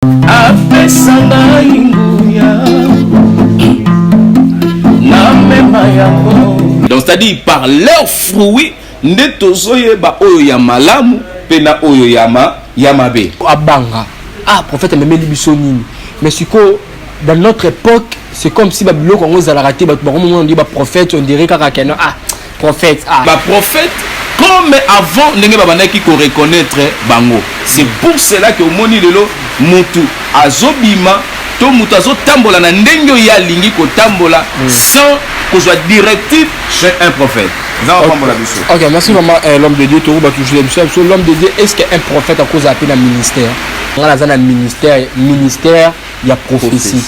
apesanga inguya na mema yango. Donc c'est-à-dire par leurs fruits nde tozoyeba oyo ya malamu pe na oyo ya mabe. Abanga prophète memeli biso nini, mais siko dans notre époque c'est comme si babilo kongo za raté ba on dit ba prophète, on dirait kaka kena prophète ba prophète comme avant ndenge babandaki ko reconnaître bango. C'est pour cela que omoni lelo mutu azobima to mutu azotambola na ndenge ya lingi ko tambola sans que soit directif chez un prophète. Ok, merci maman, l'homme de Dieu, l'homme de Dieu, est-ce qu'un prophète a cause appelé un ministère? On a un ministère, il y a prophétie.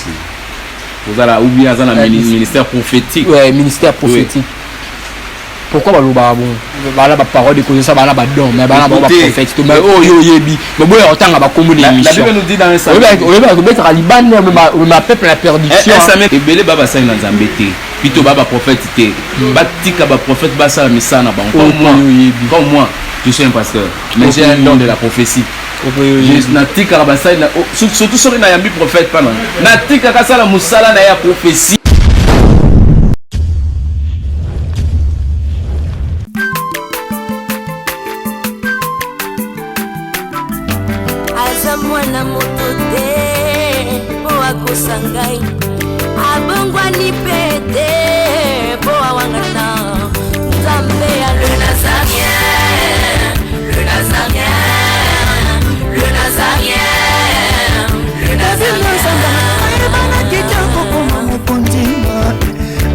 Vous avez oublié un ministère prophétique. Oui, ministère prophétique. Pourquoi la parole de connaissance, la don, mais la prophète, mais oh yo yebi, mais bon autant va comme les missions. La Bible nous dit dans un psalm. Oui, mettre à Liban, ma peuple la perdition. Ça met belé baba ça dans Zambété. Plutôt baba prophète té. Batika ba prophète ba ça mais ça na ba. Comme moi, je suis un pasteur, mais j'ai un don de la prophétie. Je natika ba ça surtout sur na yambi prophète pas non. Natika ka ça la musala na ya prophétie. Mwana moto te po akosangai abongwa ni pete po awangana Nzambe ya le Nazarien, le Nazarien, le Nazarien, le Nazarien. Bana kitoko koma mukondima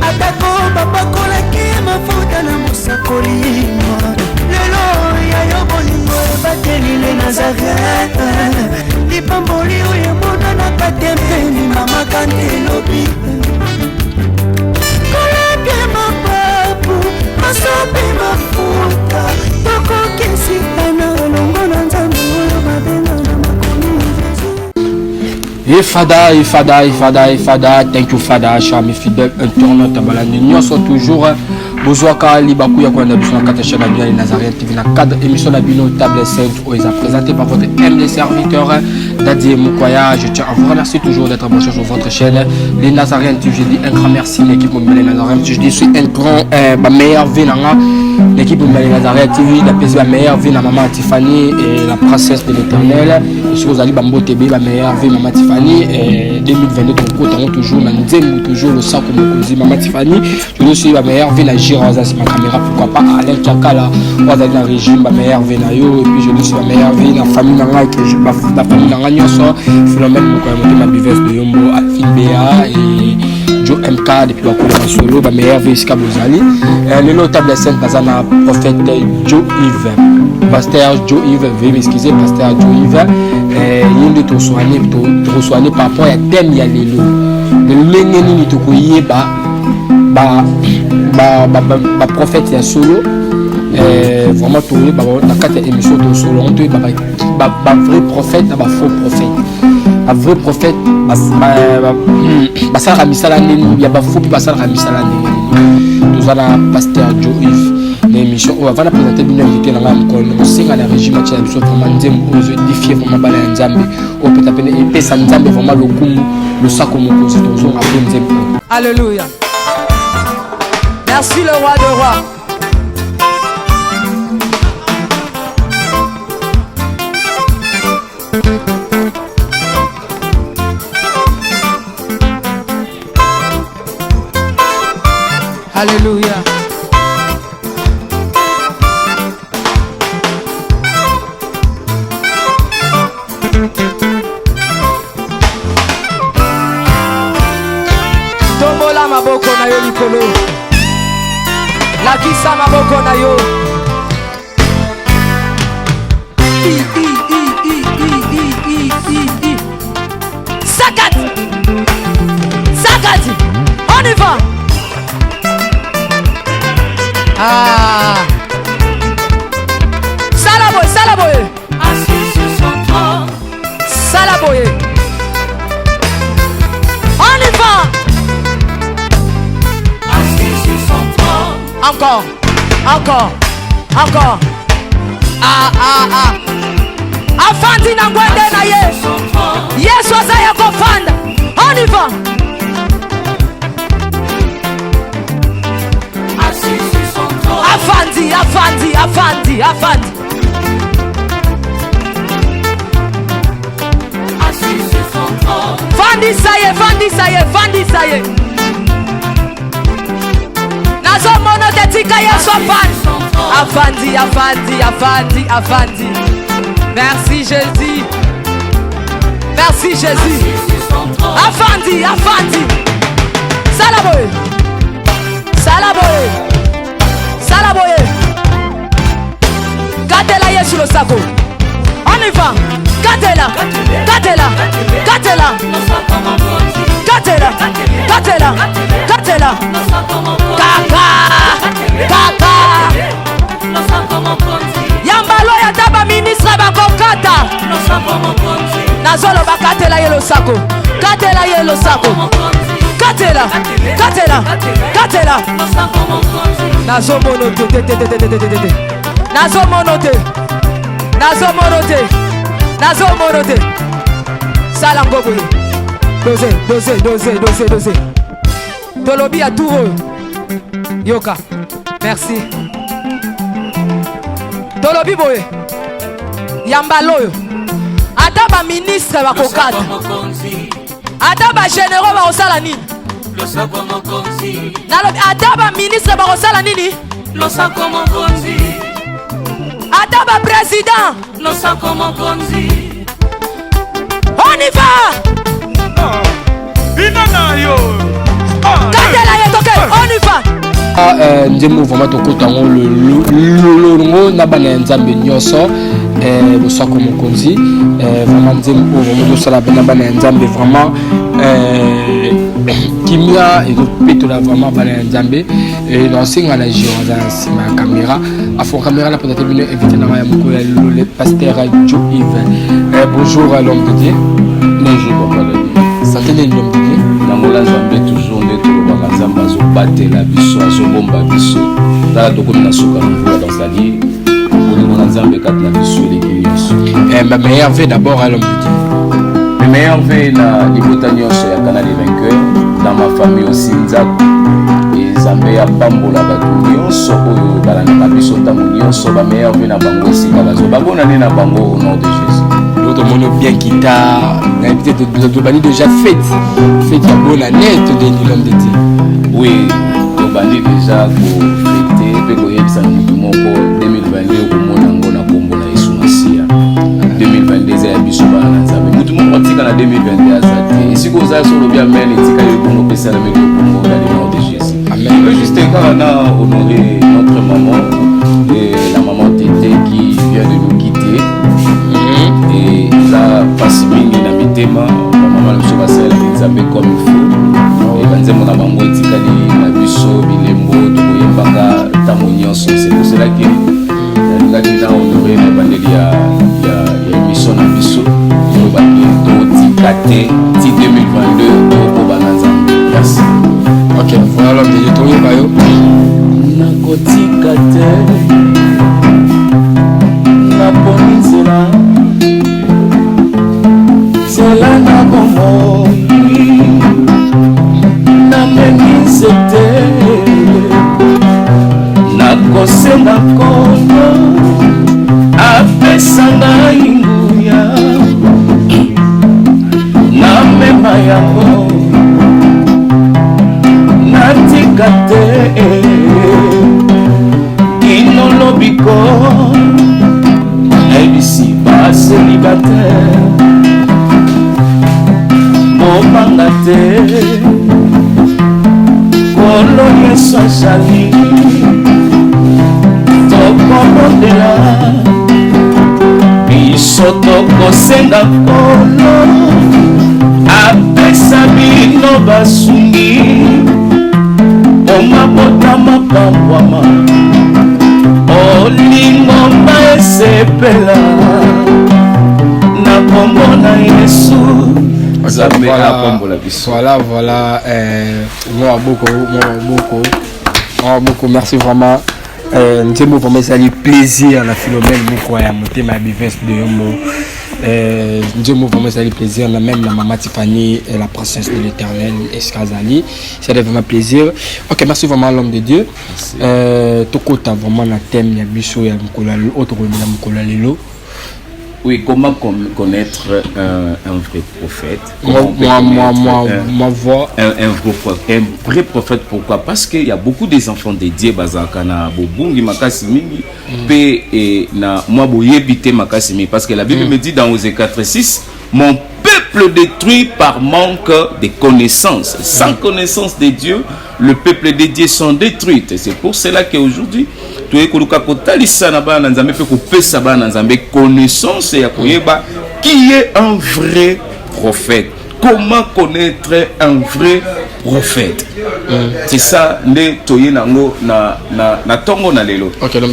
atako babakola ke mafuta na musakoli lelo ya yobolingo bateli le Nazarien. Pamboli oye mona na katempeni mama kantelobi koleke mapapu masopi mafuta toko kesikana longo na nzambe oyo babenga na makomi Fada, thank you Fada, chers fidèles internautes, balani nyonso toujours bozwaka libaku ya kwanda biso na kata chaîne ya Bien Nazarien TV na cadre émission na bino table sainte où est présenté par votre humble serviteur Dadie Mukwaya. Je tiens à vous remercier toujours d'être branché sur votre chaîne Les Nazariens TV. Je dis un grand merci l'équipe Les Nazariens. Je dis un grand meilleur vie l'équipe Les Nazariens TV, la paix la meilleure vie na maman Tiffany et la princesse de l'Éternel. Je suis Ali Bambo TB la meilleure vie maman Tiffany et 2022 donc toujours na nzembo toujours le sac comme maman Tiffany. Je dis aussi la meilleure vie la Giroza c'est ma caméra, pourquoi pas Alain Kakala on a dans régime la meilleure vie na yo et puis je dis aussi la meilleure vie la famille nanga que je la famille nanga nyoso Philomène Mukwaya ma bivesse de Yombo Alphine Béa et Joe MK depuis la solo la meilleure vie Ska Bozali le notable sainte Kazana prophète Joe Yves pasteur Joe Yves veuillez m'excuser pasteur Joe Yves yinde to soigner par rapport à thème ya lelo de lengeni ni to koyeba ba prophète ya solo vraiment tourné na kata émission to solo on te ba vrai prophète na ba faux prophète un vrai prophète ça ramisala nini ya ba faux puis ça ramisala nini nous ala pasteur Joe Yves l'émission on va la présenter bien invité na ngam ko singa na régime cha biso vraiment nzembo ozo édifier vraiment bala ya nzambe o peut appeler et pesa nzambe vraiment lokumu le sako moko c'est toujours un nzembo. Alléluia. Merci le roi de rois. Alléluia. Tombola maboko na yo likolo. Lakisa maboko na yo. Sakati. Sakati. On y va. Salaboye, Salaboye. Assis sur son trône. Salaboye. On y va. Assis sur son trône. Encore. afandi na ngwende na ye yesu aza ya kofanda. On y va. Afandi, afandi, afandi, afandi. Fandi saye, fandi saye, fandi saye. Nazo mono te tika yesu afandi. Afandi, afandi, afandi, afandi. Merci Jésus. Merci Jésus. Afandi, afandi. Salaboye. Salaboye. Salaboye. Gatela yesu lo sako. On y va. Gatela. Gatela. Gatela. Gatela. Gatela. Gatela. Kaka. Kaka. Yambalo ya taba ministre bakokata. Nazolo bakatela yelo sako. Katela yelo sako. Katela. Katela. Katela. Nazo monote. Nazo monote. Nazo monote. Nazo monote. Salango boye. Dose, dose, dose, dose, dose. Tolobi à tout. Yoka. Merci. Tolobi boye. Yambaloyo. Adaba ministre bakokata. Adaba généraux bakosala nini? Nalobi adaba ministre bakosala nini? Adaba président. On y va. Katela yetoke. On y va. Ndemo vraiment tokotango le na bana nzambe nyoso bosako mokonzi vraiment ndemo vraiment sala bana nzambe vraiment kimia et petola vraiment bana nzambe et dans singa la giro dans sima caméra à fond caméra là peut-être venir inviter na moko le pasteur Joe Yves. Bonjour à l'homme de Dieu. Bonjour papa de Dieu. Santé l'homme de Dieu. Nangola nzambe toujours ndeto lobaka nzambe azobatela biso azobomba biso tala tokomi na suka mvula bazali bolingo na nzambe kati na biso eleki nyonso. Ma meilleure vie d'abord à l'homme de Dieu. Mes meilleures vie na libota nyonso ya Canal des Vainqueurs dans ma famille aussi nzako nzambe ya pambola bato nyonso oyo balangaka biso ntango nyonso ba meilleure vie na bango esika bazobabonane na bango au nom de Jésus. L'autre mono bien guitare, de bani déjà fête la bonne année de l'homme de Dieu. Oui, to bani déjà ko fêter pe ko yebisa mutu moko 2022 ko mona ngona kombo na Yesu Masia. 2022 ya biso bana na nzambe. Mutu moko tika na 2022 azate. Esiko za solo bien men tika yo ko pesa na meko kombo dans le nom de Jésus. Amen. Juste quand on a honoré notre maman et la maman Tété qui vient de nous quitter. Et la passe mingi na mitema maman le soba sala nzambe comme il faut et banze mona bango etikali na biso bilembo to yembaka tango nyonso. C'est pour cela que la dina honoré na bandeli ya émission na biso to baki to tikate ti 2022 to ko bananza. Merci. OK, voilà l'homme de Dieu to yobayo na kotikate na ponizela cela na bomoi na menisete na kosenga kono apesa ngai nguya na mema yango natika te kinolobiko ebisi ba célibataire mobanga te kolo yesu azali tokomondela biso tokosenga kolo apesa bino basungi omabota mapambwama olingo maesepela na kombo na Yesu. Voilà, beaucoup, merci vraiment nzembo vraiment ezali plaisir na Philomène moko ya motema ya bivence de yomo nzembo vraiment ezali plaisir na même la maman Tiffany et la princesse de l'Éternel Eskazali, c'est vraiment plaisir. Ok, merci vraiment l'homme de Dieu. Tokota vraiment na thème ya biso ya mokolo autre na mokolo lelo. Oui, comment connaître un vrai prophète? Ma voix. Un vrai prophète, pourquoi? Parce qu'il y a beaucoup des enfants dédiés, Bazakana, Bobungi, Makasimi, P et na moi Boyebite Makasimi. Parce que la Bible me dit dans Osée 4:6, mon peuple détruit par manque de connaissances. Sans connaissance de Dieu, le peuple dédié sont détruits. C'est pour cela qu'aujourd'hui, connaissance qui est un vrai prophète. Comment connaître un vrai prophète? C'est ça ne toyenango na tongo na lelo. Ok, donc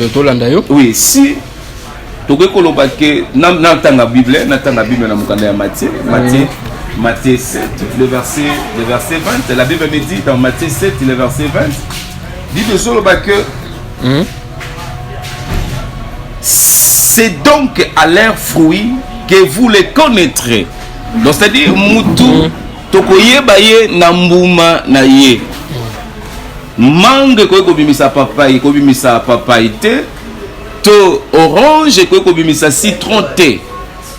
oui, si toke koloba ke na tanga Bible na mukanda ya Matthieu 7 le verset 20. La Bible me dit dans Matthieu 7 le verset 20, dit de soloba que c'est donc à leurs fruits que vous les connaîtrez. Donc c'est-à-dire mutu tokoyeba ye na mbuma na ye. Mangue ko bimisa papaye te, to orange ko bimisa citron te.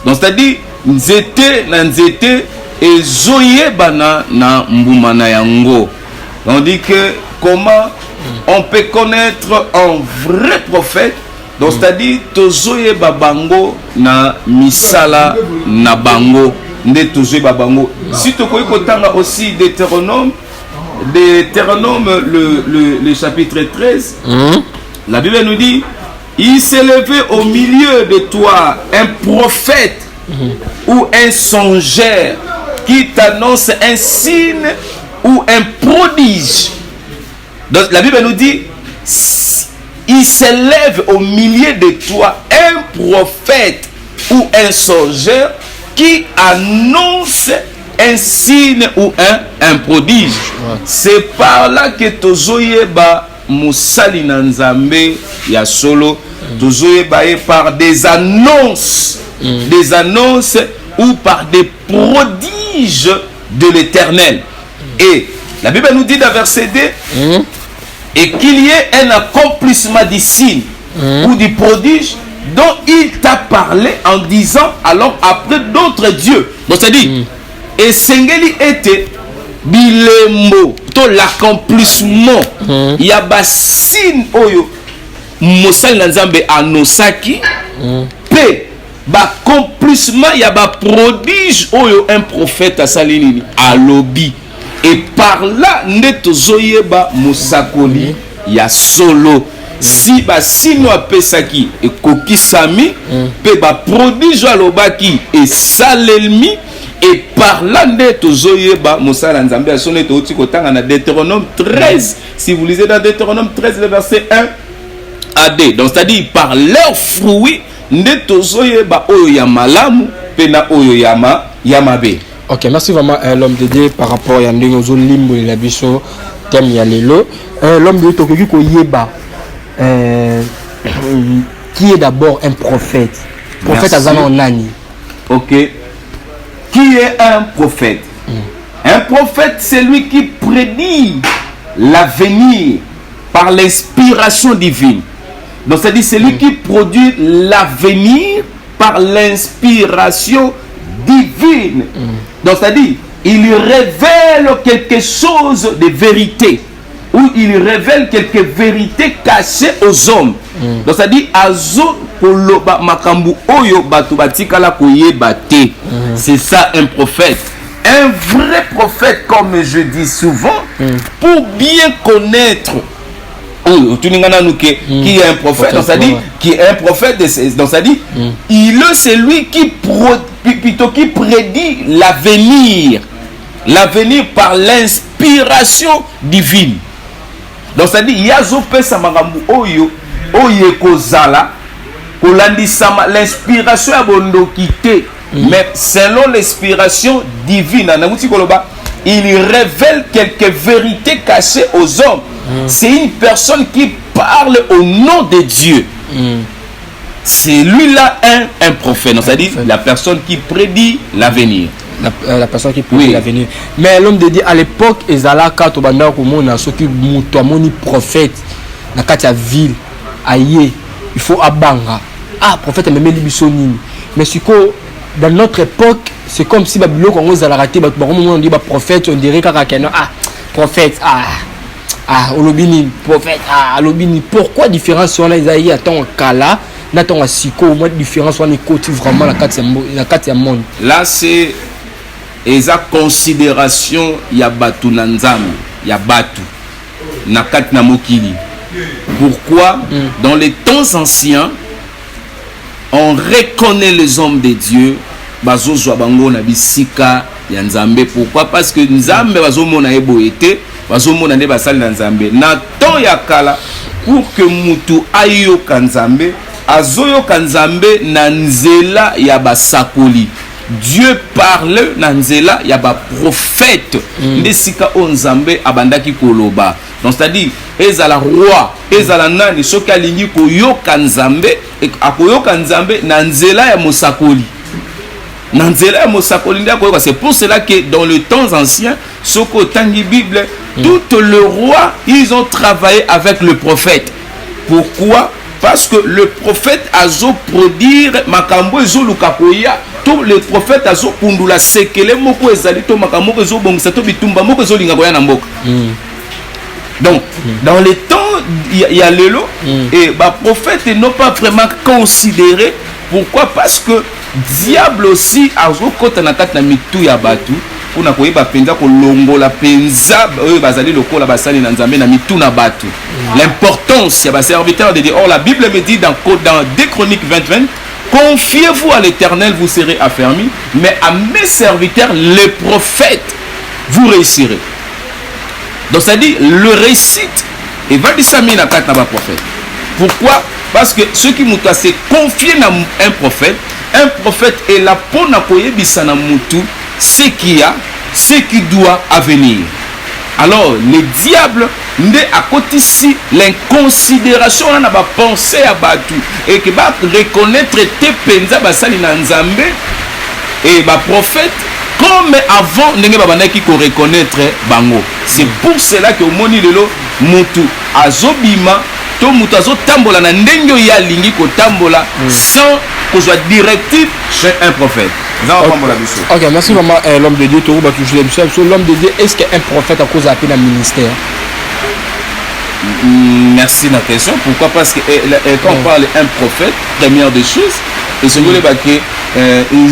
Donc c'est-à-dire nzete ezoyeba na mbuma na yango. On dit que comment on peut connaître un vrai prophète? Donc c'est-à-dire tozoye babango na misala na bango nde tozoye babango. Si tokoyi kotanga aussi Deutéronome le chapitre 13, la Bible nous dit il s'est levé au milieu de toi un prophète ou un songeur qui t'annonce un signe ou un prodige. Donc la Bible nous dit il s'élève au milieu de toi un prophète ou un songeur qui annonce un signe ou un prodige. C'est par là que tozoyeba musali na nzambe ya solo, tozoyeba par des annonces ou par des prodiges de l'Éternel. Et la Bible nous dit dans verset 2 et qu'il y ait un accomplissement du signe ou du prodige dont il t'a parlé en disant alors après d'autres dieux. Donc c'est-à-dire et sengeli était bilembo to l'accomplissement il y a ba signe oyo mosali na nzambe anosaki pe ba accomplissement il y a ba prodige oyo un prophète asalini alobi. Et par là, neto zoyeba musakoli ya solo. Si ba sino apesaki et koki sami, pe ba prodige alobaki et salelmi. Et par là, neto zoyeba musala nzambe ya solo neto oti kotanga na Deutéronome 13. Si vous lisez dans Deutéronome 13, le verset 1 à 2. Donc c'est-à-dire par leurs fruits, neto zoyeba oyo ya malamu, pe na oyo yamabe. Ok, merci vraiment l'homme de Dieu par rapport à Ndingozo Limbo et la Bisso, thème Yalelo. L'homme de Dieu, Yeba, qui est d'abord un prophète. Prophète Azana Nani. Ok. Qui est un prophète? Un prophète, c'est lui qui prédit l'avenir par l'inspiration divine. Donc, c'est-à-dire, c'est lui qui produit l'avenir par l'inspiration divine. Donc c'est-à-dire il révèle quelque chose de vérité ou il révèle quelques vérités cachées aux hommes. Donc c'est-à-dire azo koloba makambu oyo batu batikala koyeba te. C'est ça un prophète. Un vrai prophète, comme je dis souvent, pour bien connaître qui est un prophète, donc ça dit qui est un prophète, donc ça dit il est celui qui prédit l'avenir par l'inspiration divine. Donc ça dit yazo pesa makambu oyo kozala kolandisama l'inspiration ya bondokité mais selon l'inspiration divine il révèle quelques vérités cachées aux hommes. C'est une personne qui parle au nom de Dieu. C'est lui-là un prophète. C'est-à-dire la personne qui prédit l'avenir. La personne qui prédit l'avenir. Mais l'homme de Dieu, à l'époque, Ezala, quand on a dit ceux qui sont prophète, dans la ville, aïe, il faut abanga. Ah, prophète, mais mais c'est que dans notre époque, c'est comme si Babylone, quand on a raté, on dit prophète, on dirait qu'il prophète, olobini, prophète, olobini. Pourquoi différence on a Isaïe à ton kala, n'attend à siko, moi différence on est côté vraiment la carte monde. Là c'est esa considération ya batu nanzam, ya batu nakat na mokili. Pourquoi dans les temps anciens on reconnaît les hommes de Dieu, bazo zwa bango na bisika ya nzambe. Pourquoi? Parce que nzambe bazo mona eboete, bazo mona ne basali na nzambe. Na temps ya kala pour que mutu ayoka nzambe, azoyoka nzambe na nzela ya basakoli. Dieu parle na nzela ya ba prophète. Ndesika o nzambe abandaki koloba. Donc c'est-à-dire ezala roi, ezala nani soki alingi koyoka nzambe, akoyoka nzambe na nzela ya mosakoli. Na nzela ya mosakoli ndia koyoka. C'est pour cela que dans le temps ancien, soko tangi Bible, tous les rois, ils ont travaillé avec le prophète. Pourquoi? Parce que le prophète a produire makambo ezoluka koya. Tous les prophètes azo pundula sekele moko ezali to makambo ezo bongisa to bitumba moko ezolinga koya na mboka. Donc dans les temps il y a lelo et ba prophète n'ont pas vraiment considéré. Pourquoi? Parce que diable aussi azo kota na kati na mitu ya batu pour na koyeba penza ko longola penza bazali lokola basali na nzambe na mitu na batu. L'importance ya ba serviteur de Dieu. Or la Bible me dit dans 2 Chroniques 20:20, confiez-vous à l'Éternel, vous serez affermis, mais à mes serviteurs, les prophètes, vous réussirez. Donc ça dit, le récite, et va dire ça na kati na ba prophète. Pourquoi? Parce que ceux qui m'ont se confier à un prophète est là pour n'akoyebisa na mutu ce qu'il y a, ce qui doit venir. Alors, le diable n'est à côté ici l'inconsidération on a pas pensé à Batu et que va reconnaître tes penza basali na nzambe et ba prophète comme avant ndenge babana qui ko reconnaître bango. C'est pour cela que au moni lelo mutu azobima to mutu azotambola na ndenge ya lingi ko tambola sans que soit directif chez un prophète. Ok, merci maman, l'homme de Dieu, l'homme de Dieu, est-ce qu'un prophète a cause appelé un ministère? Merci la question. Pourquoi? Parce que quand on parle d'un prophète, première des choses, et ce que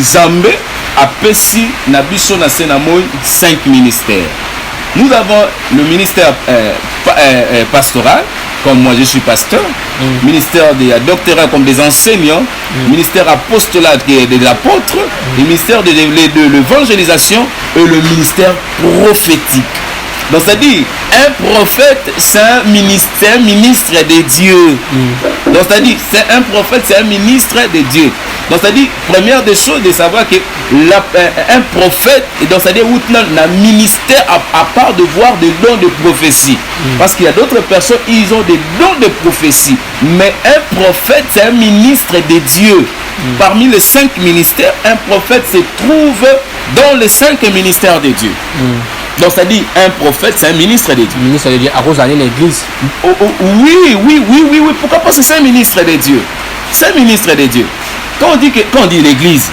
Zambé a pessi Nabiso na 5 ministères. Nous avons le ministère pastoral, comme moi je suis pasteur, ministère des doctorats comme des enseignants, ministère apostolat des apôtres, le ministère de l'évangélisation et le ministère prophétique. Donc c'est-à-dire, un prophète, c'est un ministre de Dieu. Donc c'est-à-dire, c'est un prophète, c'est un ministre de Dieu. Donc c'est-à-dire, première des choses, de savoir que un prophète, donc c'est-à-dire, un ministère à part de voir des dons de prophétie. Parce qu'il y a d'autres personnes, ils ont des dons de prophétie. Mais un prophète, c'est un ministre de Dieu. Parmi les 5 ministères, un prophète se trouve dans les 5 ministères de Dieu. Donc ça dit un prophète, c'est un ministre de Dieu. Ministre de Dieu, à cause de l'église. Oui. Pourquoi? Parce que c'est un ministre de Dieu. C'est un ministre de Dieu. Quand on dit l'église,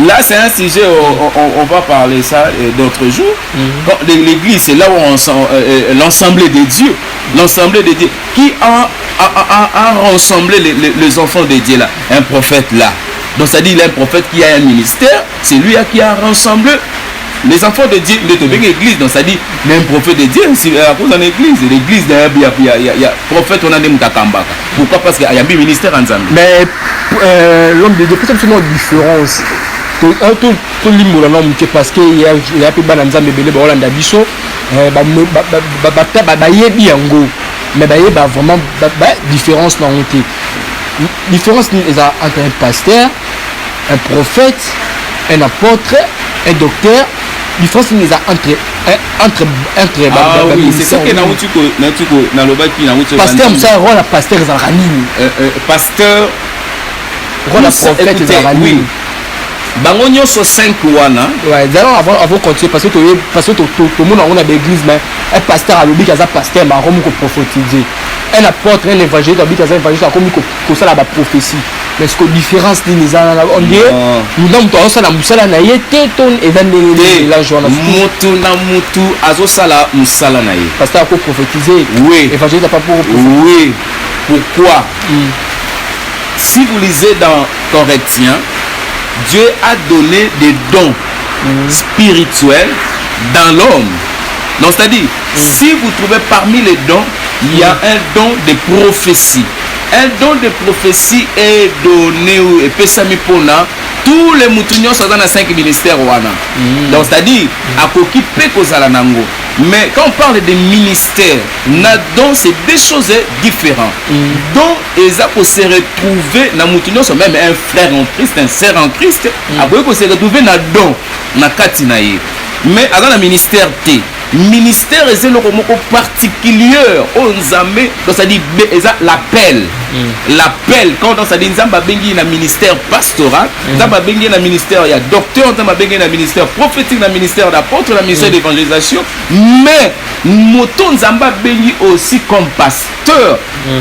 là c'est un sujet, on va parler ça d'autres jours. L'église, c'est là où l'ensemble de Dieu. L'ensemble de Dieu. Qui a rassemblé les enfants de Dieu là. Un prophète là. Donc ça dit il y a un prophète qui a un ministère. C'est lui qui a rassemblé les enfants de Dieu. Il est bien l'église. Donc ça dit même prophète de Dieu. C'est à cause de l'église. L'église, il y a prophète, on a des mutakambaka. Pourquoi? Parce qu'il y a un ministère en Zambie. Mais l'homme de Dieu, peut-être une différence. Tout limbo là non parce que il y a peu ban Nzambe belé ba Hollande biso yebi yango mais ba vraiment différence na honte. Différence entre un pasteur, un prophète, un apôtre, un docteur, différence les entre oui, c'est ça que na lobaki na wutu pasteur ça rôle la pasteur Zarani pasteur rôle la prophète Zarani bango nyonso 5 wana ouais d'ailleurs avant continuer parce que tout le monde on a l'église mais un pasteur a lobi kaza pasteur mais comme ko prophétiser un apôtre un évangéliste lobi kaza évangéliste comme ko ça la prophétie mais ce que différence ni on dit nous n'avons pas ça la musala na yete ton évangéliste la journée mutu na mutu azosala musala na ye pasteur ko prophétiser oui évangéliste pas pour oui pourquoi si vous lisez dans Corinthiens Dieu a donné des dons spirituels dans l'homme. Donc c'est-à-dire, si vous trouvez parmi les dons, il y a un don de prophétie. Un don de prophétie est donné ou pesami pona tous les moutunions sont dans 5 ministères wana. Donc c'est-à-dire, à koki pe kozala nango. Mais quand on parle de ministère, donc c'est des choses différentes. Donc, ils ont se retrouver dans moutunions, même un frère en Christ, un sœur en Christ, après qu'on se retrouver dans don, dans katinaye. Mais dans le ministère T. Ministère est le mot particulier aux Nzambé, donc ça dit l'appel. L'appel quand on dit Nzamba bengi na ministère pastoral, Nzamba bengi na ministère il y a docteur, Nzamba bengi na ministère prophétique, na ministère d'apôtre, na ministère d'évangélisation, mais moto Nzamba bengi aussi comme pasteur.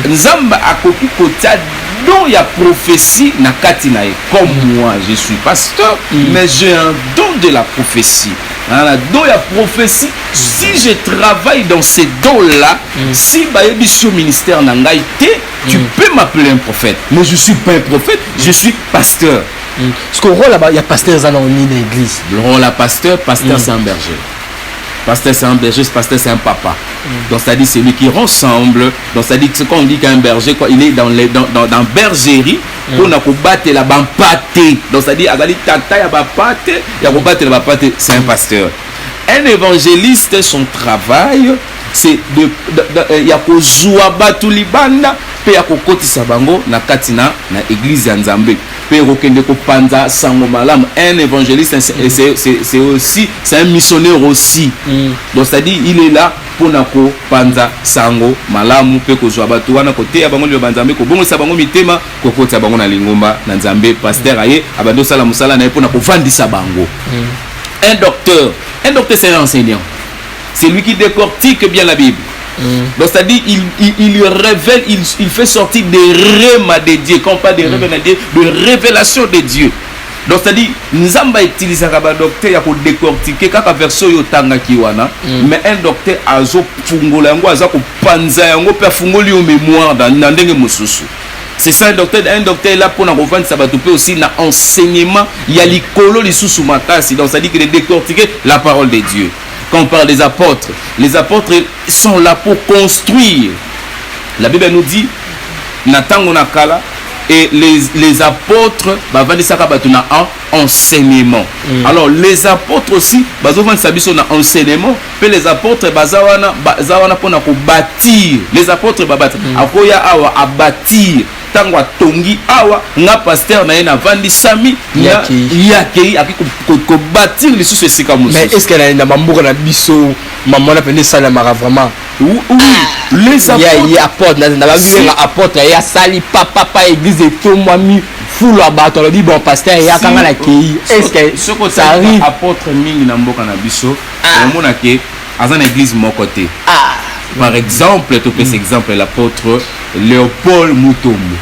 Nzamba akoki kota don il y a prophétie na katinae. Comme moi je suis pasteur, mais j'ai un don de la prophétie. Donc il y a prophétie. Si je travaille dans ces dons-là, si je suis au ministère Nangaïté, tu peux m'appeler un prophète. Mais je ne suis pas un prophète, je suis pasteur. Parce qu'au rôle là-bas, il y a pasteur dans l'église. Le rôle à pasteur c'est un berger. Pasteur c'est un berger, pasteur c'est un papa. Donc c'est-à-dire c'est lui qui ressemble. Donc c'est-à-dire que quand on dit qu'un berger, quoi, il est dans bergerie. On a combattu la bampate. Donc c'est-à-dire agali tata ya bapate, ya combattre la bapate, c'est un pasteur. Un évangéliste, son travail, c'est de ya kozwa batu libanda pe ya kokotisa bango na katina na église ya Nzambe. Pe rokende ko panza sango malam. Un évangéliste c'est aussi c'est un missionnaire aussi. Donc c'est-à-dire il est là pour nako panza sango malamu pe kozwa batu wana kote ya bango le banzambe ko bongo sa bango mitema ko kotisa bango na lingomba na Nzambe pasteur aye abando sala musala na pour nako vandisa bango. Un docteur c'est un enseignant. C'est lui qui décortique bien la Bible. Donc c'est-à-dire il révèle, il fait sortir des rêves de Dieu. Quand on parle de rêves de Dieu, de révélation de Dieu. Donc c'est-à-dire Nzamba utilise un docteur pour décortiquer kaka verso yo tanga kiwana. Mais un docteur azo fungola yango azo ko panza yango pe fungoli yo mémoire dans ndenge mususu. C'est ça un docteur est là pour nous revendre ça va aussi dans enseignement il y a l'icolo les sous makasi. Donc ça dit que de décortiquer la parole de Dieu. Quand on parle des apôtres, les apôtres sont là pour construire. La Bible nous dit natango nakala et les apôtres bah vendre ça kabatuna en enseignement. Alors les apôtres aussi bah vendre ça biso na enseignement, puis les apôtres bazawana pour na ko bâtir. Les apôtres ba bâtir. Akoya awa a bâtir. Tangwa tongi awa nga pasteur na yena vandi sami yaki ko bâtir les sous ce comme mais est-ce qu'elle a une mamboura na biso maman na pende sala mara vraiment oui les apôtres il y a apôtre na ba apôtre ya sali papa église et tout moi mi full abato le bon pasteur ya kanga la kei est-ce que ce que ça arrive apôtre mingi na mboka na biso mona ke azana église mon côté par exemple tu fais exemple l'apôtre Léopold Mutombo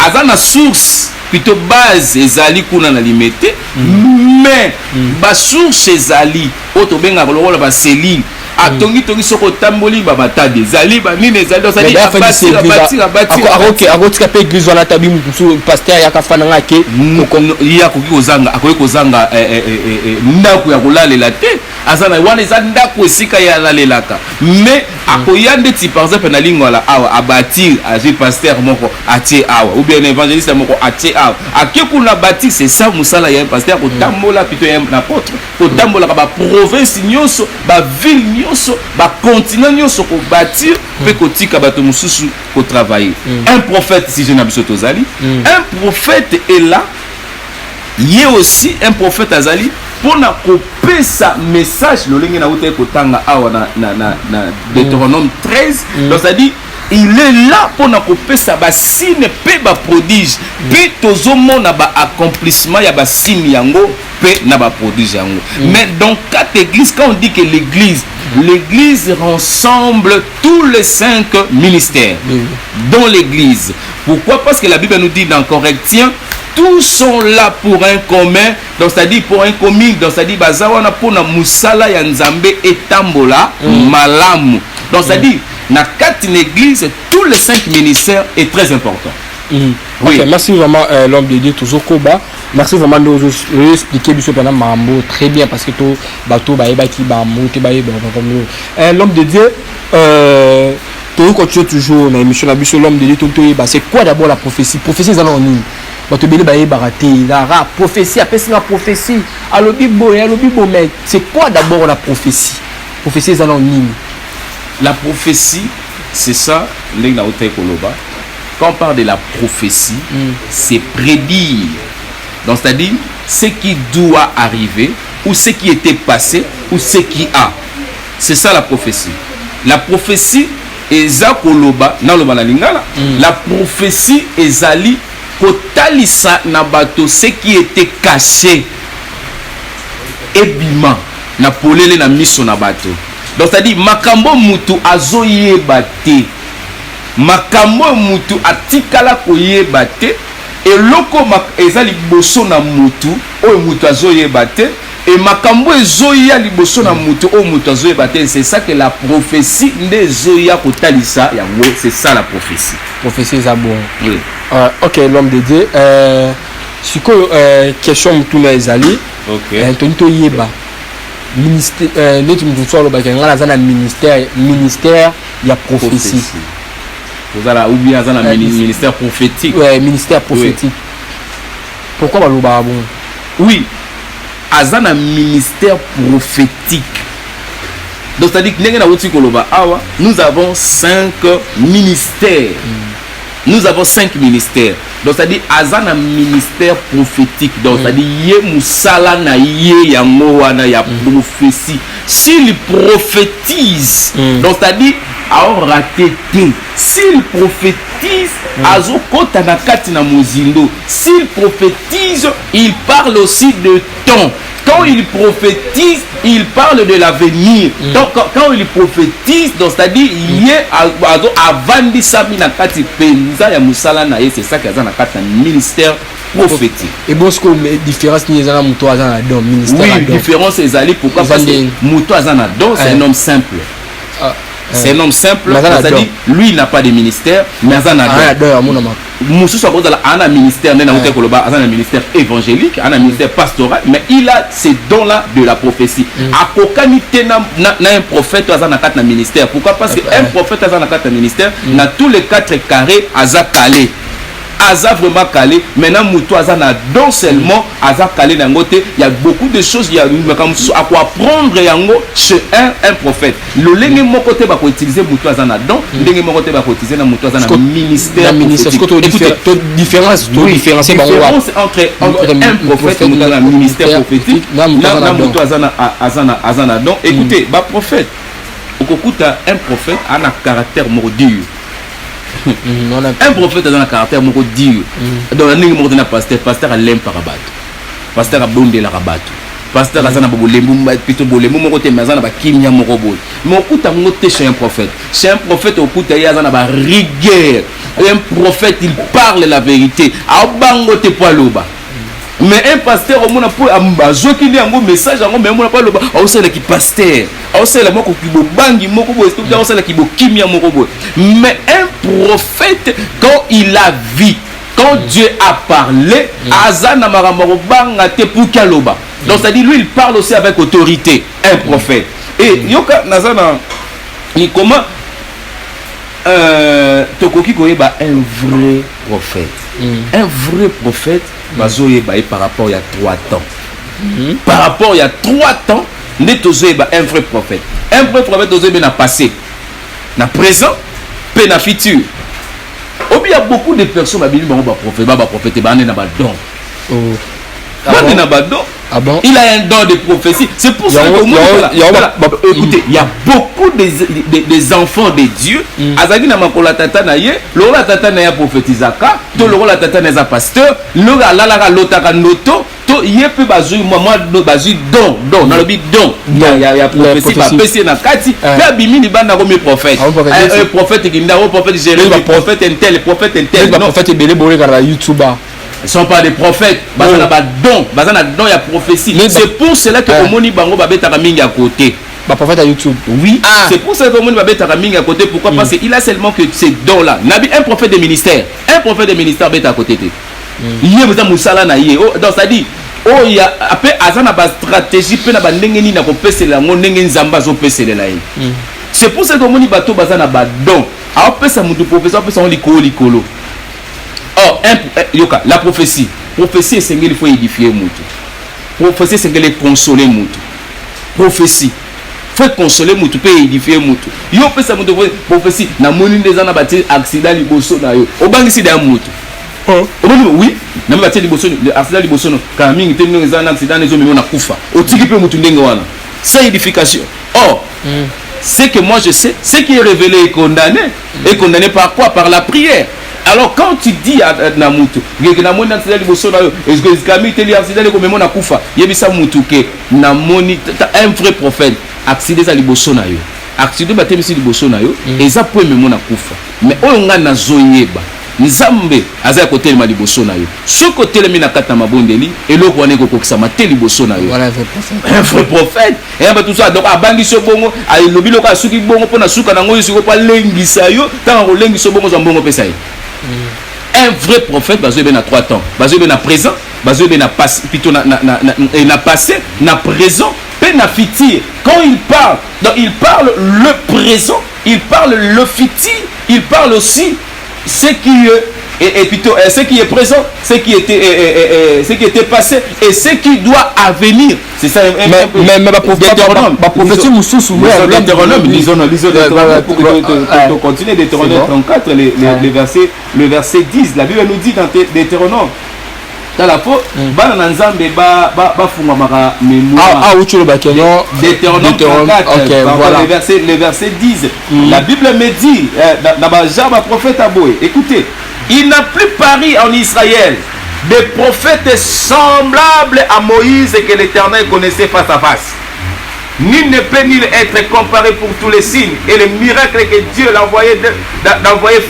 azana source plutôt base ezali kuna na limité mais ba source ezali oto benga lokola ba cellule atongi soko tamboli ba matade ezali ba nini ezali donc ça dit akotika pe église wana tabi mutu pasteur ya kafana ngake ya koki kozanga ndako ya kolalela te azana wana eza ndako esika ya lalelaka mais akoya ndeti par exemple na lingwala awa abatir azi pasteur moko atie awa ou bien évangéliste moko atie awa akekuna bâtir c'est ça musala ya pasteur kotambola plutôt ya n'apôtre kotambola ba province nyonso ba ville nyonso ba continent nyonso ko bâtir pe kotika bato mususu ko travailler. Un prophète si je n'abuse tozali un prophète est là il y a aussi un prophète azali pour na ko pesa message lolenge na uta kotanga awa na Deutéronome 13 donc ça dit il est là pour na kopesa ba signe pe ba prodige pe tozomona ba accomplissement ya ba signe yango pe na ba prodige yango mais dans quatre églises quand on dit que l'église rassemble tous les 5 ministères dans l'église. Pourquoi? Parce que la Bible nous dit dans Corinthiens tous sont là pour un commun, donc c'est-à-dire pour un commun, donc c'est-à-dire bazawana pour na musala ya nzambe etambola malamu. Donc c'est-à-dire dans quatre églises tous les 5 ministères est très important. Oui. Okay, merci vraiment l'homme de Dieu toujours Koba. Merci vraiment de nous expliquer pendant Mambo très bien parce que tout bateau baïbaki bamou te baïba comme l'homme de Dieu tu continues toujours dans l'émission l'homme de Dieu c'est quoi d'abord la prophétie? Prophétie c'est anonyme. Bateau belé baïba raté la prophétie après c'est la prophétie à l'obibo mais c'est quoi d'abord la prophétie? Prophétie c'est anonyme. La prophétie c'est ça l'engna ote koloba. Quand on parle de la prophétie, c'est prédire. Donc, c'est-à-dire ce qui doit arriver, ou ce qui était passé, ou ce qui a. C'est ça la prophétie. La prophétie est Zakoloba, la prophétie est Zali, Kotalisa Nabato, ce qui était caché, Ebima, Napolele na miso Nabato. Donc, c'est-à-dire, Makambo Mutu Azoye Bate. Makambo mutu atikala koyeba te eloko eza liboso na mutu oyo mutu azoyeba te et makambo ezoya liboso na mutu oyo mutu azoyeba te. C'est ça que la prophétie nde ezoya kotalisa yango. C'est ça la prophétie. Prophétie eza bon. Oui. Ok, l'homme de Dieu sikoyo question mutu na ezali tonito yeba ministère neti mutu so aloba ngala za na ministère ya prophétie. Ou bien dans le ministère prophétique. Oui, ministère prophétique. Oui. Pourquoi Baloba bon? Oui, dans un ministère prophétique. Donc, c'est-à-dire que nous avons 5 ministères. Nous avons 5 ministères. Donc, c'est-à-dire dans un ministère prophétique. Donc, c'est-à-dire Moussala na yangoana ya prophétie. S'il prophétise, donc c'est-à-dire a raté tout. S'il prophétise, azokota na kati na mozindo. S'il prophétise, il parle aussi de temps. Quand il prophétise, il parle de l'avenir. Donc quand il prophétise, donc c'est-à-dire il est avandi sami na kati penza ya musala na ye, c'est ça que na kati ministère prophétique. Et bon ce que différence ni ezana muto azana don ministère. Oui, différence ezali pourquoi parce que muto azana don c'est un homme simple. C'est un homme simple, c'est-à-dire lui il n'a pas de ministère, mais il a un ministère, un ministère évangélique, un ministère pastoral, mais il a ces dons-là de la prophétie. À Kokanité un prophète a un ministère. Pourquoi? Parce qu'un prophète a un ministère, dans tous les 4 carrés, Aza calé. Aza vraiment calé. Maintenant, Moutou Aza n'a don seulement Aza calé dans côté. Il y a beaucoup de choses. Il y a à quoi apprendre chez un prophète. Le lengue mon côté va utiliser Moutou Aza n'a don. Le lengue mon côté va utiliser Moutou Aza n'a ministère. Différence entre un prophète et un ministère prophétique. Là, Moutou Aza n'a don. Écoutez, bah prophète. Un prophète a un caractère dur. Un prophète a un caractère moko dur. Dans la ligne de pasteur a l'aime par rabat. Pasteur a bondé la rabat. Pasteur a zana bolembu plutôt bolembu moko te mazana ba kimia moko boy. Mais okuta ngote chez un prophète. Chez un prophète okuta ya zana ba rigueur. Un prophète il parle la vérité. A bango te poaloba. Mais un pasteur au monde pour azoki ndi yango message yango mais mona pas loba ausela ki pasteur ausela moko kibo bangi moko bo est ausela kibo kimia moko bo. Mais un prophète quand il a vu quand Dieu a parlé azana maramoro banga te pour kaloba. Donc ça dit lui il parle aussi avec autorité un prophète. Et yoka nazana ni comment tokoki koyeba un vrai prophète. Un vrai prophète par rapport à 3 temps. Par rapport à 3 temps, un vrai prophète. Un vrai prophète n'a passé, n'a présent, puis n'a futur. Il y a beaucoup de personnes qui ont prophète, prophète, don. Ah bon? Il a un don de prophétie. C'est pour ça que écoutez, il y a beaucoup des enfants de Dieu. Azaki na makola tata na ye, lola tata na ya prophétisaka, to lola tata na za pasteur, lola la lotaka noto, to ye pe bazui moi bazui don dans le bit don. Il y a prophétie pas pesi na kati, pe bimini banda comme prophète. Un prophète qui nda prophète Jérémie, prophète un tel, non prophète belé bolé sur YouTube. Ils ne sont pas des prophètes, ils ont don, il y a prophétie. C'est pour cela que Omoni Bango Babeta Ramingi à côté. Prophète à YouTube. Oui, c'est pour ça que Omoni Babeta Ramingi à côté. Pourquoi? Parce qu'il a seulement que ces dons-là. Un prophète de ministère, est à côté. Il y a besoin de Moussala Naïe. Donc ça dit, il y a après Azana ba stratégie, pe na ba ndengeni na ko pesela ngo ndengeni zamba zo pesela la. C'est pour ça que Omoni Bato Bazana ba don. A pesa mutu professeur pesa on likolo. Or, yoka, la prophétie. Prophétie, c'est qu'il faut édifier Moutou. Prophétie, c'est qu'il faut consoler Moutou. Prophétie. Il faut consoler Moutou, pour édifier Moutou. Yo, ça Moutou, prophétie. Na moni des ans, bâti accident liboso na yo. Au banc ici d'un Moutou. Oui, na bâti liboso, accident liboso no. Quand mingi te no un accident, les hommes na kufa. Au tiki pe Moutou ndengo wana. C'est édification. Or, ce que moi je sais, ce qui est révélé est condamné. Et condamné par quoi? Par la prière. Alors quand tu dis à Namutu, un vrai prophète, accident à liboso na yo, accident batem si liboso na yo, et ça peut même na kufa. Mais on a na zoyeba, nzambe aza côté ma liboso na yo. Ce côté le mina kata mabondeli, et le roi neko kokisa mate liboso na yo. Voilà un vrai prophète. Et ba tout ça donc abangi so bongo, ay lobilo ka suki bongo pona suka na ngoyi siko pa lengisa yo, tant ko lengisa bongo zo bongo pesa. Un vrai prophète, il y a 3 temps. Il y a présent, il y a passé, plutôt na passé, na présent, puis na futur. Quand il parle, donc il parle le présent, il parle le futur, il parle aussi ce qui est plutôt ce qui est présent, ce qui était passé et ce qui doit venir. C'est ça. Mais ma prophétie nous sous Deutéronome, lisons pour continuer Deutéronome 34, le verset 10. La Bible nous dit dans Deutéronome. Dans la faute, Bananzambe ba fumamara mémoire. Deutéronome 34, voilà. le verset 10. La Bible me dit dans ma prophète Aboé, écoutez, il n'a plus paru en Israël des prophètes semblables à Moïse que l'Éternel connaissait face à face. Nul ne peut ni être comparé pour tous les signes et les miracles que Dieu l'a envoyé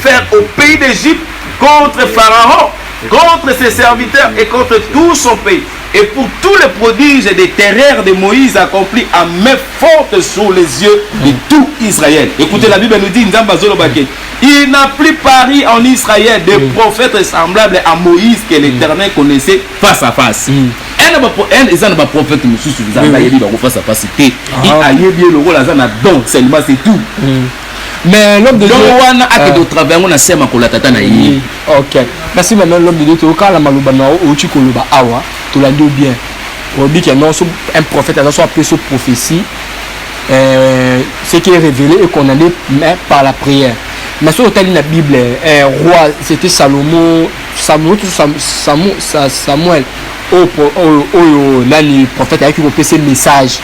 faire au pays d'Égypte contre Pharaon, contre ses serviteurs et contre tout son pays. Et pour tous les prodiges et des terreurs de Moïse accomplis à main forte sous les yeux de tout Israël. Écoutez, la Bible nous dit, il n'a plus paru en Israël des prophètes semblables à Moïse que l'Éternel connaissait face à face. Un prophète face à face, il a le rôle seulement c'est tout. Mais l'homme de Dieu a que travers on a sema kola tata na yi. OK. Merci maintenant l'homme de Dieu to kala maluba na o chi koloba awa to la dio bien. On dit que non un prophète a soit appelé sous prophétie ce qui est révélé et condamné par la prière. Mais sur la Bible, roi, c'était Salomon, Samuel, le prophète a écrit ce message.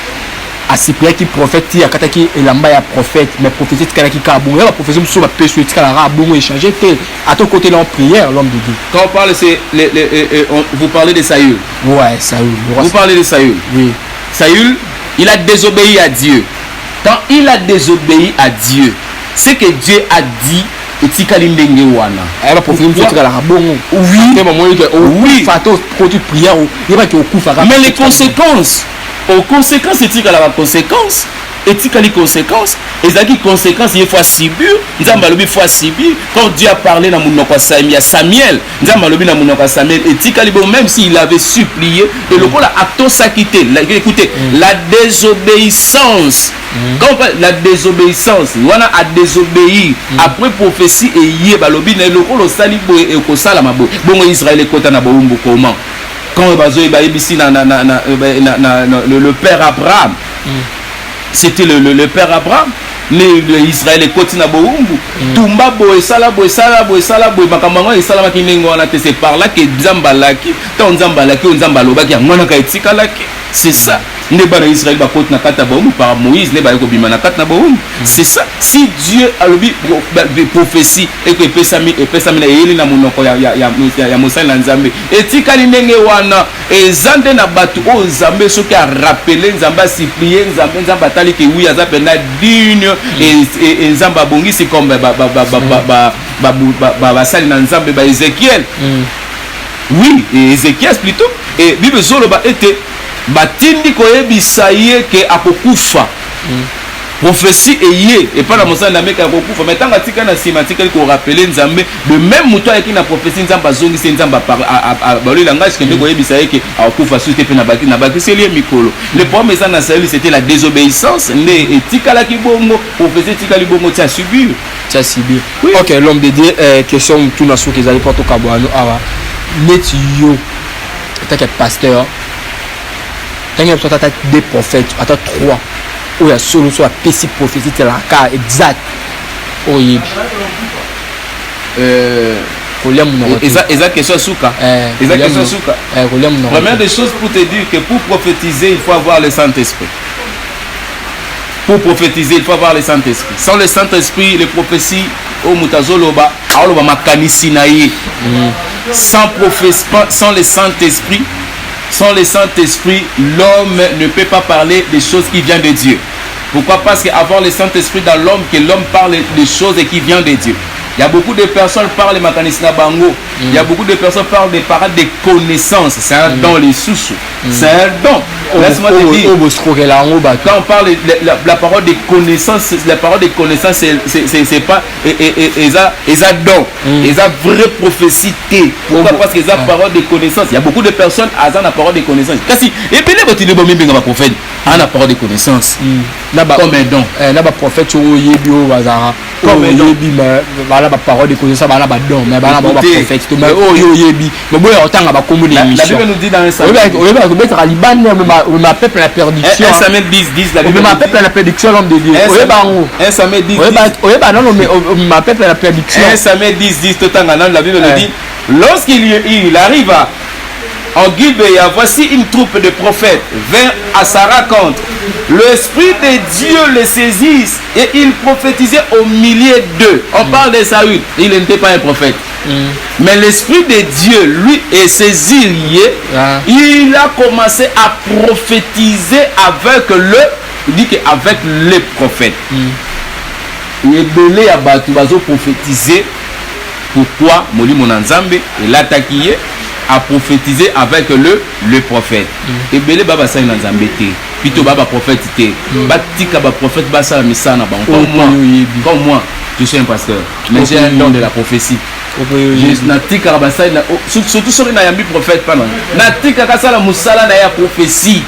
À Cyprien qui prophète, il y a qui est prophète, mais prophétie qui kabou, la prophétie sur la péché qui a bon échangé à ton côté là en prière l'homme de Dieu. Quand on parle c'est vous parlez de Saül. Ouais, Saül. Vous parlez de Saül. Oui. Saül, il a désobéi à Dieu. Quand il a désobéi à Dieu, c'est que Dieu a dit et tikali ndenge wana. Elle va prophétie sur la bon. Oui. Oui. Fato côté prière, il va que au coup mais les conséquences aux conséquences, c'est la conséquence. Et les conséquences, et ça qui conséquences, il faut subir. Il faut subir. Quand Dieu a parlé dans Samuel, et même s'il avait supplié, et le rôle a tout ça quitté. Écoutez, la désobéissance. Quand la désobéissance, on a désobéi après prophétie et hier, le rôle au salibo et au salamabo. Bon, Israël est content de comment. Quand le père Abraham, c'était le père Abraham, ne Israël ekoti na boumbu tumba boye sala makambo ngo esala makinengo wana te c'est par là que nzambalaki ta nzambalaki nzambalobaki ngona ka etikalaki c'est ça ne bana Israël ba koti na kata boumbu par Moïse ne ba ko bima na kata na boumbu c'est ça si Dieu a le prophétie et que pesami na yeli na monoko ya mosali na nzambe etikali ndenge wana ezande na batu o nzambe soki a rappeler nzambe a supplier nzambe atali ke oui aza pena digne et nzambe abongisi comme basali na nzambe ba Ézéchiel oui Ézéchiel plutôt et Bible zoloba ete batindi koyebisa ye ke akokufa prophétie eye et pas la mosala na meka akokufa mais tanga tika na sima tika ko rappeler nzambe de même muto ayeki na prophétie nzamba zongi se nzamba balo langage ke ndeko yebisa ye ke akokufa suite pe na baki c'est lié mikolo le problème ça na Saül c'était la désobéissance ne etikala ki bongo prophétie tikali bongo tia subir oui. OK l'homme de Dieu question tout na soki ezali poto kabwano awa net yo tant que pasteur tant que toi des prophètes attends 3 ou ya solo so apesi prophétie c'est la cas exact oyebi eza question souka eza question souka première des choses pour te dire que pour prophétiser il faut avoir le Saint-Esprit. Pour prophétiser il faut avoir le Saint-Esprit. Sans le Saint-Esprit les prophéties au mutazoloba aloba makanisi na ye sans le Saint-Esprit. Sans le Saint-Esprit, l'homme ne peut pas parler des choses qui viennent de Dieu. Pourquoi? Parce qu'avoir le Saint-Esprit dans l'homme, que l'homme parle des choses qui viennent de Dieu. Il y a beaucoup de personnes qui parlent de Makanisina Bango. Il y a beaucoup de personnes qui parlent des paroles de connaissances. C'est un don, les sous-sous. C'est un don. Laisse-moi te dire. Quand on parle de la parole de connaissances, la parole de connaissances, c'est pas. Ils ont don. Ils ont vraie prophétie. Pourquoi? Parce qu'ils ont parole de connaissances. Il y a beaucoup de personnes qui ont la parole de connaissances. Et puis, les petits prophètes ont la parole de connaissances. Comme un don. Là-bas, prophète, comme un don. La parole de connaissance ba don mais ba prophète mais yo yebi mais boy otanga ba kombo de émission. La Bible nous dit dans un Samuel ko bettra liban ma peuple la perdition. 1 Samuel 10 la Bible ma peuple la perdition l'homme de Dieu. 1 Samuel 10 non mais ma peuple la perdition. 1 Samuel 10 totanga la Bible nous dit lorsqu'il arriva en Gibéa, voici une troupe de prophètes vint à sa rencontre. L'Esprit de Dieu les saisit et il prophétisait au milieu d'eux. On parle de Saül, il n'était pas un prophète. Mais l'Esprit de Dieu, lui, est saisi. Il a commencé à prophétiser avec les prophètes. Il est belé à Batu Bazo prophétiser. Pourquoi Moli Monanzambe et l'attaqué a prophétisé avec le prophète. Et belé baba sa ina nzambe te. Pito baba prophète te. Batika ba prophète ba sa misana ba. Comme moi, je suis un pasteur. Mais j'ai un don de la prophétie. Je natika ba sa surtout sur na yambi prophète pas non. Natika ka sala musala na ya prophétie.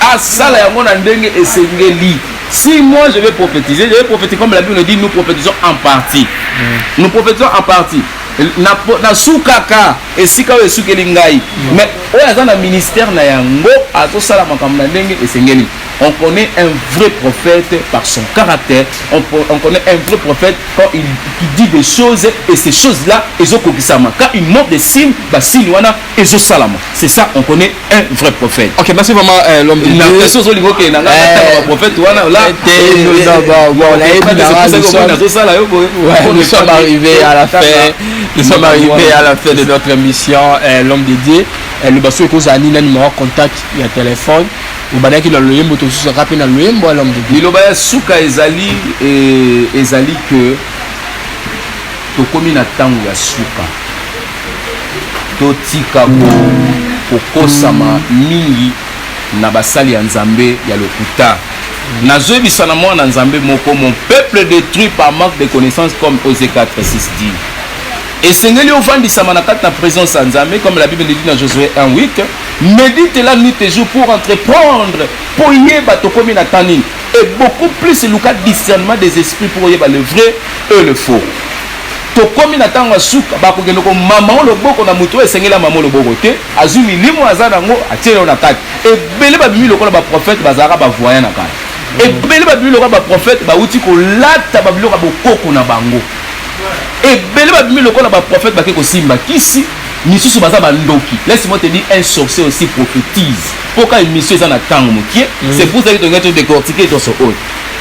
Ah sala ya mona ndenge esengeli. Si moi je vais prophétiser comme la Bible nous dit, nous prophétisons en partie. Nous prophétisons en partie. Na sukaka esika o esukeli ngai mais oya za na ministère na yango azosala makambo na ndenge esengeli. On connaît un vrai prophète par son caractère. On connaît un vrai prophète quand il dit des choses et ces choses-là ezokokisama. Quand il montre des signes, ba signes wana ezosalama. C'est ça, on connaît un vrai prophète. OK, merci vraiment l'homme de Dieu. La chose olingo ke na prophète wana là nous sommes arrivés à la fin. Nous sommes arrivés à la fin de notre émission l'homme de Dieu. Le basso est causé à Nina numéro contact il y a téléphone. Ou bana ki na loyembo to su rapide na loyembo l'homme de Dieu. Liloba suka ezali que to komi na tango ya suka. To tika ko kosama mingi na basali ya Nzambe ya lokuta. Nazoyebisa na mwana Nzambe moko mon peuple détruit par manque de connaissances comme Osée 4:6 dit. Et Seigneur ofandisa manakata na présence à Nzambe comme la Bible dit dans Josué 1:8. Médite la nuit et jour pour entreprendre pour yeba to komi na tanine et beaucoup plus le cas discernement des esprits pour yeba le vrai et le faux. To komi na tango suka ba ko gendo ko mama lo boko na muto esengela mama lo boko te azumi limo azana ngo atiela na kati et belé ba bimi lokola ba prophète bazara ba voyant na kati ebele babiloko ba prophète bauti kolata babiloko bokoko na bango ebele babiloko na ba prophète bake kosimba kisi misusu baza bandoki. Laisse-moi te dire, un sorcier aussi prophétise pourquoi une mission est en tango mokie. C'est pour ça que tu vas décortiquer dans ce haut.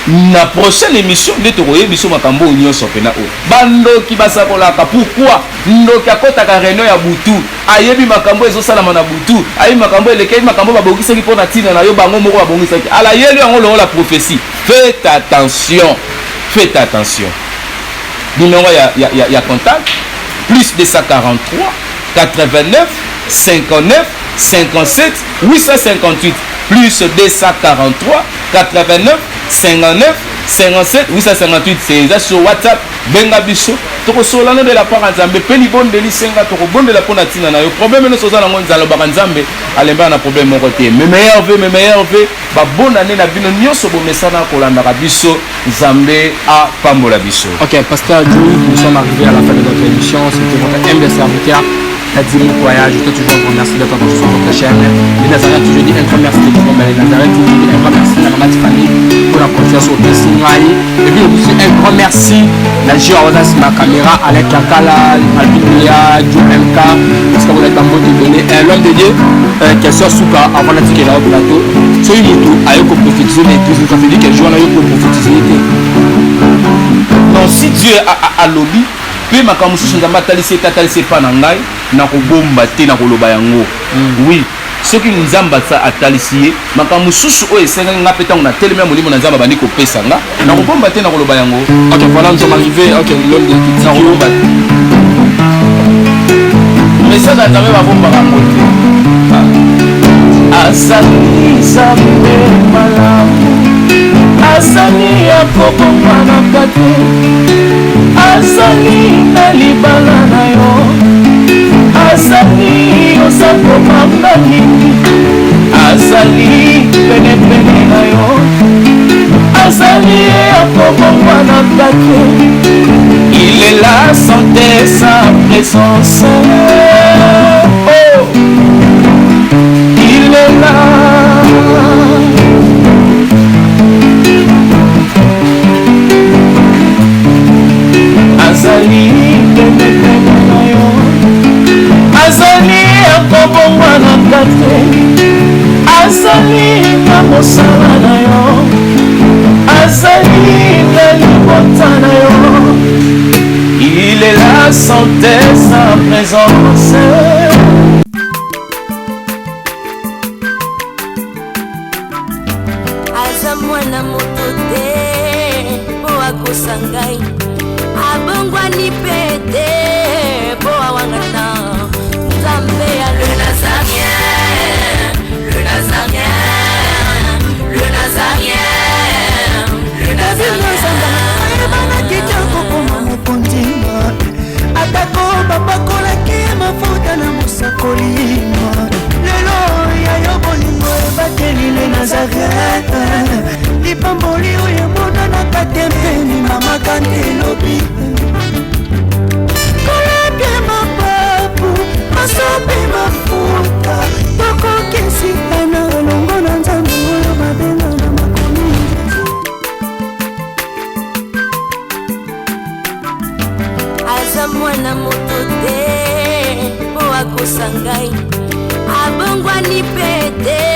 Na prochaine émission de tokoye biso makambo nyonso pena o bandoki basakolaka. Pourquoi ndoki akotaka réunion ya butu ayebi makambo ezosalama na butu ayebi makambo elekei makambo babongisaki mpona ntina na yo bango moko babongisaki ala yeli yango longo la prophétie. Faites attention, faites attention. Numéro ya contact plus 243 89 59 57 858 plus 243 89 59 57 858. C'est sur WhatsApp. Benga biso toko solana de la part nzambe pe libonde lisenga toko bonde la pona tina na yo problème no sozana ngo nzalo ba nzambe alemba na problème mo côté mais meilleur vœu ba bonne année na bino nyonso bo mesana kolanda biso nzambe a pambola biso. OK, pasteur Djou, nous sommes arrivés à la fin de notre émission. C'était votre humble serviteur Tadimo Koya. Je te toujours vous remercie d'être sur votre chaîne. Les Nazareth, je dis un grand merci de vous, les Nazareth, je dis un grand merci à ma famille pour la confiance au Tessingaï. Et puis aussi un grand merci à la Géonas, ma caméra, Alec Kakala, Albinia, Djou MK, parce que vous êtes dans votre donné. L'homme de Dieu, question Souka, avant la tique là au plateau. C'est une tout, à eux pour prophétiser l'église, ça veut dire quel jour on a eu pour prophétiser. Non, si Dieu a lobby, pe makambo susu nzambe atalisi pa na ngai na kobomba te na koloba yango. Oui, soki nzambe atalisi ye makambo susu oyo esengaki nga mpe ntango na telemi ya molimo na nzambe abandi kopesa nga na kobomba te na koloba yango. OK, voilà, nous sommes arrivés. OK, l'homme de na kobomba te message ya nzambe babombaka yango te. Azali nzambe malamu azali ya kobomba na kate azali na libala na yo azali osakomanga nini azali penepene na yo azali akobongwa na kate. Il est là santé sa présence. Oh, il est là. Azali penepene na yo azali akobongwa na kate azali na mosala na yo azali na libota na yo. Il est là santé sa présence. aza mwana moto te po akosa ngai abongwani pete po awangana nzambe ya le nazarien le nazarien le nazarien le nazarien ebana kitoko koma mokondima atako bapakolaki mafuta na mosakolima lelo ya yo bolingo ebateli le nazarete lipamboli oyo emonanaka te mpeni mamaka nde elobi kolapye mapapu masopi mafuta tokokisikana elongo na nzambe oyo babenga na makomi aza mwana moto te po akosa ngai abongwani pete